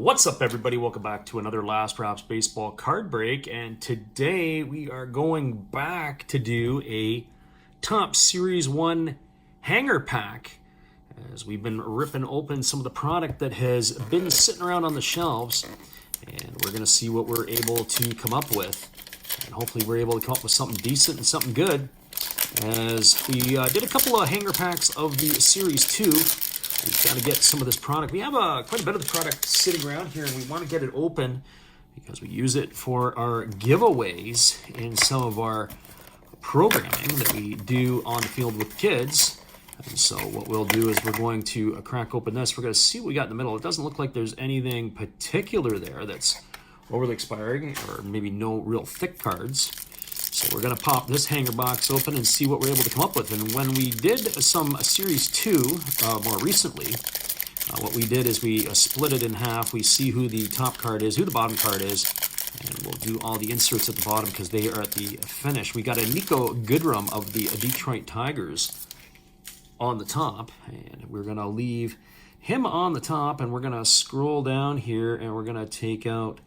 What's up, everybody? Welcome back to another Last Props Baseball card break. And today we are going back to do a Top Series 1 hanger pack, as we've been ripping open some of the product that has been sitting around on the shelves. And we're going to see what we're able to come up with. And hopefully we're able to come up with something decent and something good, as we did a couple of hanger packs of the Series 2. We've got to get some of this product. We have quite a bit of the product sitting around here, and we want to get it open because we use it for our giveaways in some of our programming that we do on the field with kids. And so what we'll do is we're going to crack open this. We're going to see what we got in the middle. It doesn't look like there's anything particular there that's overly expiring, or maybe no real thick cards. So we're going to pop this hanger box open and see what we're able to come up with. And when we did some Series 2 more recently, what we did is we split it in half. We see who the top card is, who the bottom card is, and we'll do all the inserts at the bottom because they are at the finish. We got a Niko Goodrum of the Detroit Tigers on the top, and we're going to leave him on the top, and we're going to scroll down here, and we're going to take out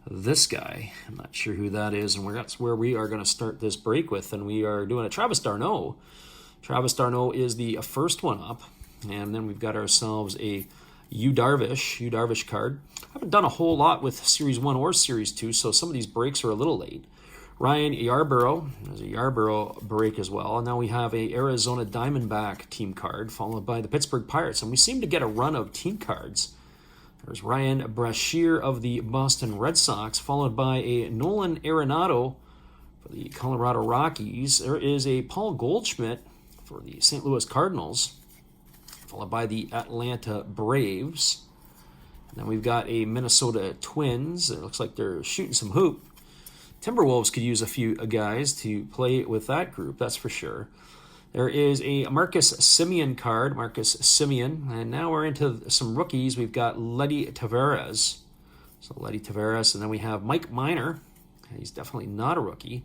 this guy. I'm not sure who that is, and that's where we are going to start this break with, and we are doing a Travis d'Arnaud. Travis d'Arnaud is the first one up, and then we've got ourselves a Yu Darvish card. I haven't done a whole lot with Series 1 or Series 2, so some of these breaks are a little late. Ryan Yarbrough, there's a Yarbrough break as well, and now we have a Arizona Diamondback team card, followed by the Pittsburgh Pirates, and we seem to get a run of team cards. There's Ryan Brashear of the Boston Red Sox, followed by a Nolan Arenado for the Colorado Rockies. There is a Paul Goldschmidt for the St. Louis Cardinals, followed by the Atlanta Braves. And then we've got a Minnesota Twins. It looks like they're shooting some hoop. Timberwolves could use a few guys to play with that group, that's for sure. There is a Marcus Semien card, Marcus Semien. And now we're into some rookies. We've got Letty Tavares. So Letty Tavares. And then we have Mike Minor. He's definitely not a rookie.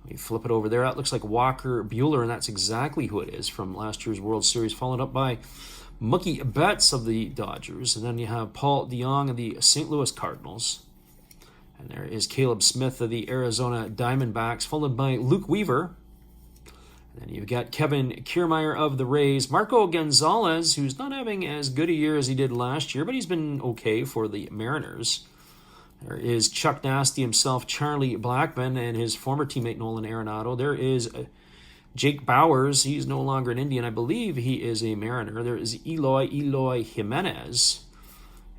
We flip it over there. That looks like Walker Buehler, and that's exactly who it is from last year's World Series, followed up by Mookie Betts of the Dodgers. And then you have Paul DeJong of the St. Louis Cardinals. And there is Caleb Smith of the Arizona Diamondbacks, followed by Luke Weaver. And then you've got Kevin Kiermaier of the Rays. Marco Gonzalez, who's not having as good a year as he did last year, but he's been okay for the Mariners. There is Chuck Nasty himself, Charlie Blackmon, and his former teammate Nolan Arenado. There is Jake Bowers. He's no longer an Indian. I believe he is a Mariner. There is Eloy Jimenez.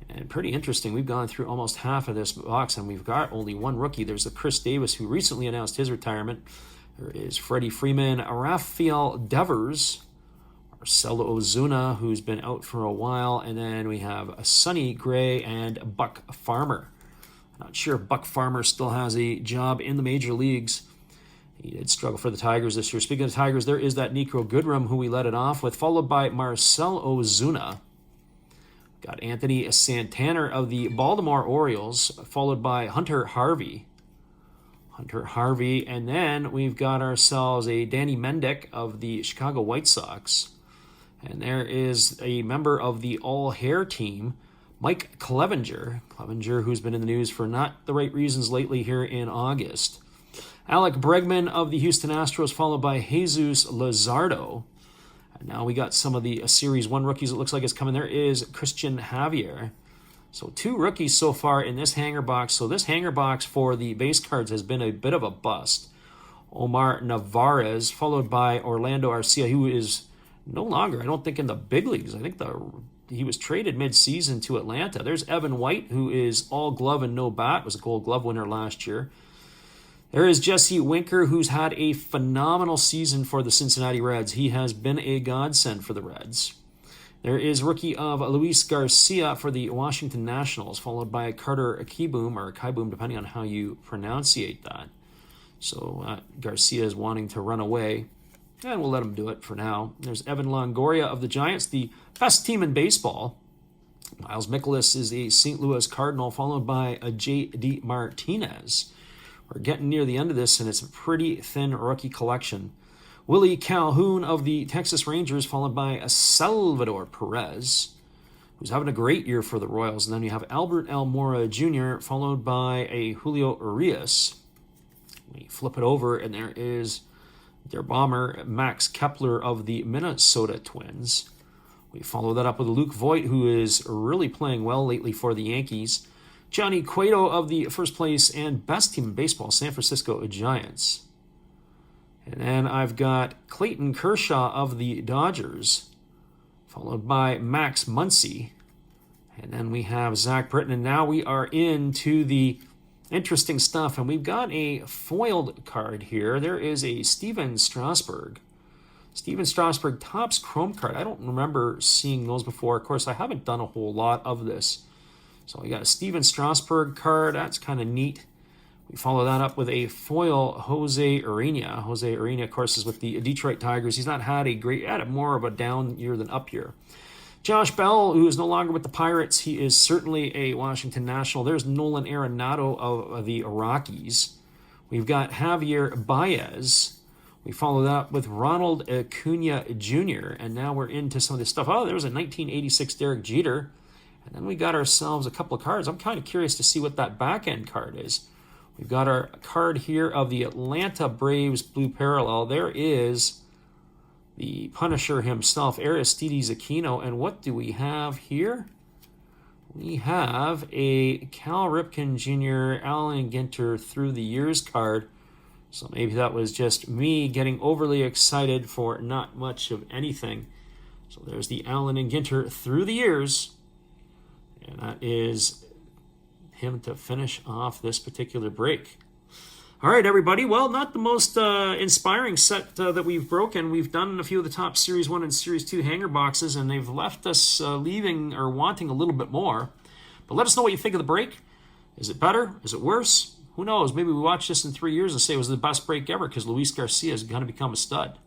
And pretty interesting. We've gone through almost half of this box, and we've got only one rookie. There's the Chris Davis, who recently announced his retirement. There is Freddie Freeman, Rafael Devers, Marcelo Ozuna, who's been out for a while, and then we have Sonny Gray and Buck Farmer. Not sure if Buck Farmer still has a job in the major leagues. He did struggle for the Tigers this year. Speaking of Tigers, there is that Niko Goodrum, who we let it off with, followed by Marcell Ozuna. Got Anthony Santana of the Baltimore Orioles, followed by Hunter Harvey. And then we've got ourselves a Danny Mendick of the Chicago White Sox. And there is a member of the all-hair team, Mike Clevinger. Clevinger, who's been in the news for not the right reasons lately here in August. Alec Bregman of the Houston Astros, followed by Jesus Luzardo. And now we got some of the Series 1 rookies. It looks like it's coming. There is Christian Javier. So 2 rookies so far in this hanger box. So this hanger box for the base cards has been a bit of a bust. Omar Narvaez, followed by Orlando Arcia, who is no longer, I don't think, in the big leagues. I think he was traded mid-season to Atlanta. There's Evan White, who is all glove and no bat, was a Gold Glove winner last year. There is Jesse Winker, who's had a phenomenal season for the Cincinnati Reds. He has been a godsend for the Reds. There is rookie of Luis Garcia for the Washington Nationals, followed by Carter Kieboom, depending on how you pronunciate that. So Garcia is wanting to run away, and we'll let him do it for now. There's Evan Longoria of the Giants, the best team in baseball. Miles Mikolas is a St. Louis Cardinal, followed by a J.D. Martinez. We're getting near the end of this, and it's a pretty thin rookie collection. Willie Calhoun of the Texas Rangers, followed by a Salvador Perez. who's having a great year for the Royals. And then you have Albert Almora Jr., followed by a Julio Urias. We flip it over, and there is their bomber, Max Kepler of the Minnesota Twins. We follow that up with Luke Voigt, who is really playing well lately for the Yankees. Johnny Cueto of the first place and best team in baseball, San Francisco Giants. And then I've got Clayton Kershaw of the Dodgers, followed by Max Muncy. And then we have Zach Britton. And now we are into the interesting stuff. And we've got a foiled card here. There is a Steven Strasburg. Steven Strasburg Topps Chrome card. I don't remember seeing those before. Of course, I haven't done a whole lot of this. So we got a Steven Strasburg card. That's kind of neat. We follow that up with a foil Jose Urena. Jose Urena, of course, is with the Detroit Tigers. He's not had a great, had more of a down year than up year. Josh Bell, who is no longer with the Pirates, he is certainly a Washington National. There's Nolan Arenado of the Rockies. We've got Javier Baez. We follow that up with Ronald Acuna Jr. And now we're into some of this stuff. Oh, there was a 1986 Derek Jeter. And then we got ourselves a couple of cards. I'm kind of curious to see what that back end card is. We've got our card here of the Atlanta Braves Blue Parallel. There is the Punisher himself, Aristides Aquino. And what do we have here? We have a Cal Ripken Jr., Allen Ginter through the years card. So maybe that was just me getting overly excited for not much of anything. So there's the Allen and Ginter through the years. And that is him to finish off this particular break. All right, everybody. Well, not the most inspiring set that we've broken. We've done a few of the top Series 1 and Series 2 hanger boxes, and they've left us leaving or wanting a little bit more. But let us know what you think of the break. Is it better? Is it worse? Who knows? Maybe we watch this in 3 years and say it was the best break ever because Luis Garcia is going to become a stud.